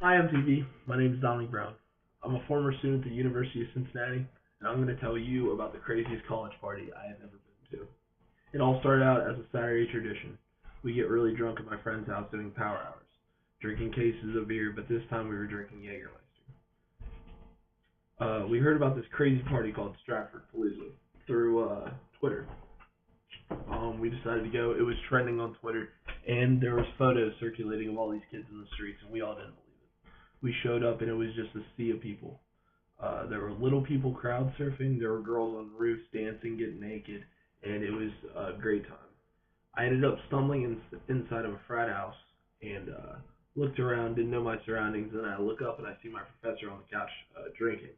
Hi, MTV. My name is Dominic Brown. I'm a former student at the University of Cincinnati, and I'm going to tell you about the craziest college party I have ever been to. It all started out as a Saturday tradition. We get really drunk at my friend's house doing power hours, drinking cases of beer, but this time we were drinking Jägermeister. We heard about this crazy party called Stratford Palooza through Twitter. We decided to go. It was trending on Twitter, and there was photos circulating of all these kids in the streets, and we all didn't believe it. We showed up, and it was just a sea of people. There were little people crowd surfing. There were girls on roofs dancing, getting naked, and it was a great time. I ended up stumbling inside of a frat house and looked around, didn't know my surroundings, and I look up and I see my professor on the couch drinking.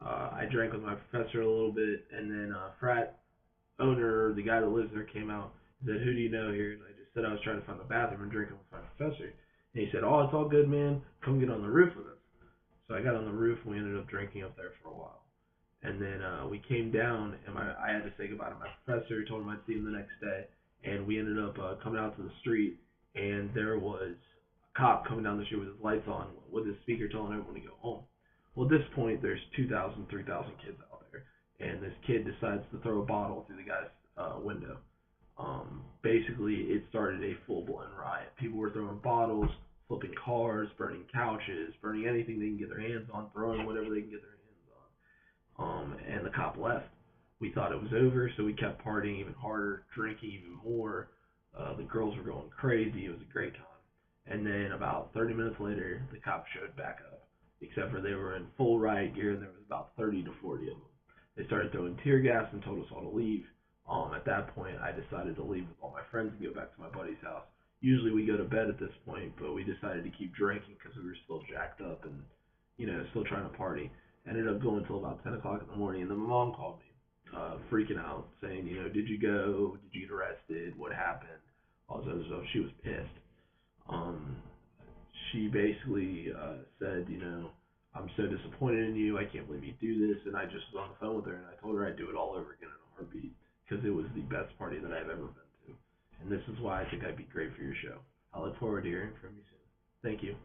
I drank with my professor a little bit, and then frat owner, the guy that lives there, came out and said, "Who do you know here?" And I just said I was trying to find the bathroom and drinking with my professor. And he said, "Oh, it's all good, man. Come get on the roof with us." So I got on the roof and we ended up drinking up there for a while. And then we came down and I had to say goodbye to my professor, told him I'd see him the next day. And we ended up coming out to the street and there was a cop coming down the street with his lights on with his speaker telling everyone to go home. Well, at this point, there's 2,000, 3,000 kids out there. And this kid decides to throw a bottle through the guy's window. Basically, it started a full-blown riot. People were throwing bottles, flipping cars, burning couches, burning anything they can get their hands on, throwing whatever they can get their hands on. And the cop left. We thought it was over, so we kept partying even harder, drinking even more. The girls were going crazy. It was a great time. And then about 30 minutes later, the cops showed back up, except for they were in full riot gear, and there was about 30 to 40 of them. They started throwing tear gas and told us all to leave. At that point, I decided to leave with all my friends and go back to my buddy's house. Usually we go to bed at this point, but we decided to keep drinking because we were still jacked up and, still trying to party. Ended up going until about 10 o'clock in the morning, and then my mom called me, freaking out, saying, did you go? Did you get arrested? What happened? All this other stuff. She was pissed. Um, she basically said, I'm so disappointed in you. I can't believe you do this. And I just was on the phone with her, and I told her I'd do it all over again in a heartbeat because it was the best party that I've ever been to. And this is why I think I'd be great for your show. I look forward to hearing from you soon. Thank you.